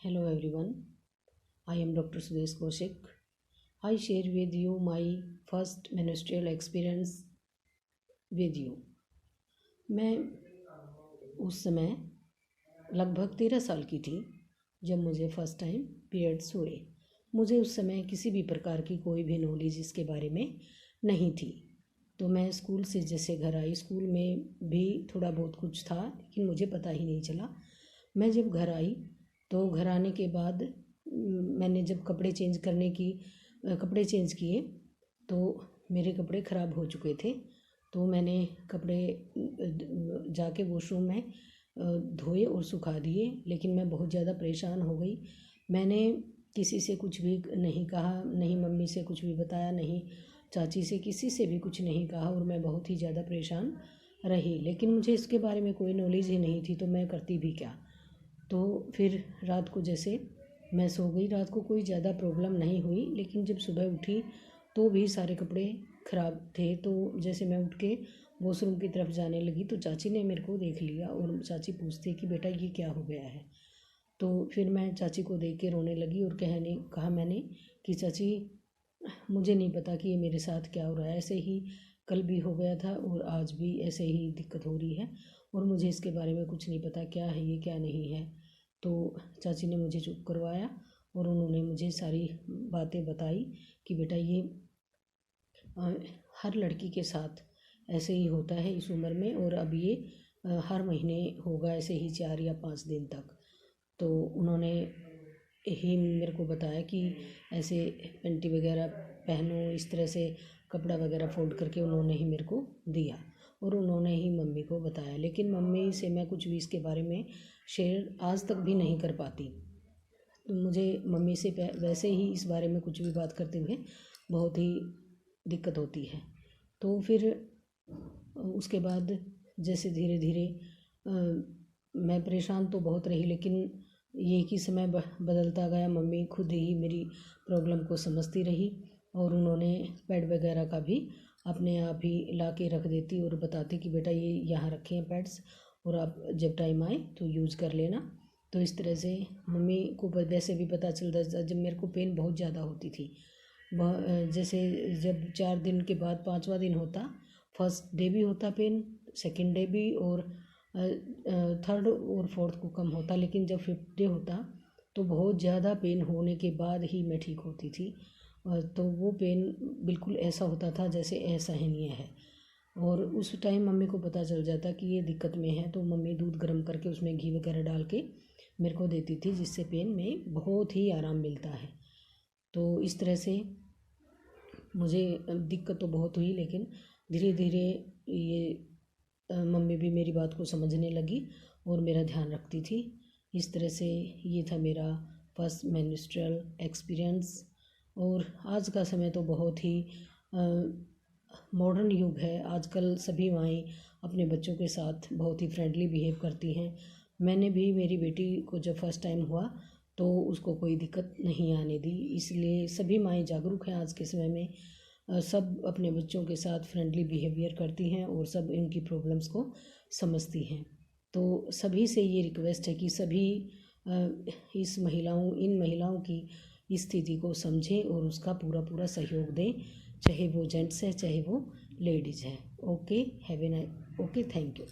Hello everyone, I am Dr. Sudesh Kaushik. I share with you my first menstrual experience with you. मैं उस समय लगभग 13 साल की थी जब मुझे फ़र्स्ट टाइम पीरियड्स हुए। मुझे उस समय किसी भी प्रकार की कोई भी नॉलेज इसके बारे में नहीं थी। तो मैं स्कूल से जैसे घर आई, स्कूल में भी थोड़ा बहुत कुछ था लेकिन मुझे पता ही नहीं चला। मैं जब घर आई तो घर आने के बाद मैंने जब कपड़े चेंज किए तो मेरे कपड़े ख़राब हो चुके थे। तो मैंने कपड़े जाके वॉशरूम में धोए और सुखा दिए, लेकिन मैं बहुत ज़्यादा परेशान हो गई। मैंने किसी से कुछ भी नहीं कहा, नहीं मम्मी से कुछ भी बताया, नहीं चाची से, किसी से भी कुछ नहीं कहा और मैं बहुत ही ज़्यादा परेशान रही। लेकिन मुझे इसके बारे में कोई नॉलेज ही नहीं थी, तो मैं करती भी क्या। तो फिर रात को जैसे मैं सो गई, रात को कोई ज़्यादा प्रॉब्लम नहीं हुई, लेकिन जब सुबह उठी तो भी सारे कपड़े ख़राब थे। तो जैसे मैं उठ के वॉशरूम की तरफ जाने लगी तो चाची ने मेरे को देख लिया और चाची पूछती कि बेटा ये क्या हो गया है। तो फिर मैं चाची को देख के रोने लगी और कहा मैंने कि चाची मुझे नहीं पता कि ये मेरे साथ क्या हो रहा है, ऐसे ही कल भी हो गया था और आज भी ऐसे ही दिक्कत हो रही है और मुझे इसके बारे में कुछ नहीं पता क्या है ये क्या नहीं है। तो चाची ने मुझे चुप करवाया और उन्होंने मुझे सारी बातें बताई कि बेटा ये हर लड़की के साथ ऐसे ही होता है इस उम्र में, और अब ये हर महीने होगा ऐसे ही 4 या 5 दिन तक। तो उन्होंने ही मेरे को बताया कि ऐसे पेंटी वगैरह पहनो, इस तरह से कपड़ा वगैरह फोल्ड करके उन्होंने ही मेरे को दिया और उन्होंने ही मम्मी को बताया। लेकिन मम्मी से मैं कुछ भी इसके बारे में शेयर आज तक भी नहीं कर पाती। तो मुझे मम्मी से वैसे ही इस बारे में कुछ भी बात करते हुए बहुत ही दिक्कत होती है। तो फिर उसके बाद जैसे धीरे धीरे मैं परेशान तो बहुत रही, लेकिन ये कि समय बदलता गया। मम्मी खुद ही मेरी प्रॉब्लम को समझती रही और उन्होंने पैड वगैरह का भी अपने आप ही ला के रख देती और बताती कि बेटा ये यहाँ रखे हैं पैड्स और आप जब टाइम आए तो यूज़ कर लेना। तो इस तरह से मम्मी को वैसे भी पता चलता था जब मेरे को पेन बहुत ज़्यादा होती थी। जैसे जब 4 दिन के बाद 5वां दिन होता, फर्स्ट डे भी होता पेन, सेकंड डे भी, और थर्ड और फोर्थ को कम होता, लेकिन जब 5th डे होता तो बहुत ज़्यादा पेन होने के बाद ही मैं ठीक होती थी। तो वो पेन बिल्कुल ऐसा होता था जैसे असहनीय है। और उस टाइम मम्मी को पता चल जाता कि ये दिक्कत में है, तो मम्मी दूध गर्म करके उसमें घी वगैरह डाल के मेरे को देती थी, जिससे पेन में बहुत ही आराम मिलता है। तो इस तरह से मुझे दिक्कत तो बहुत हुई, लेकिन धीरे धीरे ये मम्मी भी मेरी बात को समझने लगी और मेरा ध्यान रखती थी। इस तरह से ये था मेरा फर्स्ट मेंस्ट्रुअल एक्सपीरियंस। और आज का समय तो बहुत ही मॉडर्न युग है। आजकल सभी माएँ अपने बच्चों के साथ बहुत ही फ्रेंडली बिहेव करती हैं। मैंने भी मेरी बेटी को जब फर्स्ट टाइम हुआ तो उसको कोई दिक्कत नहीं आने दी। इसलिए सभी माएँ जागरूक हैं आज के समय में। सब अपने बच्चों के साथ फ्रेंडली बिहेवियर करती हैं और सब इनकी प्रॉब्लम्स को समझती हैं। तो सभी से ये रिक्वेस्ट है कि सभी इन महिलाओं की स्थिति को समझें और उसका पूरा सहयोग दें, चाहे वो जेंट्स है चाहे वो लेडीज़ है। Okay, have a nice, okay, thank you.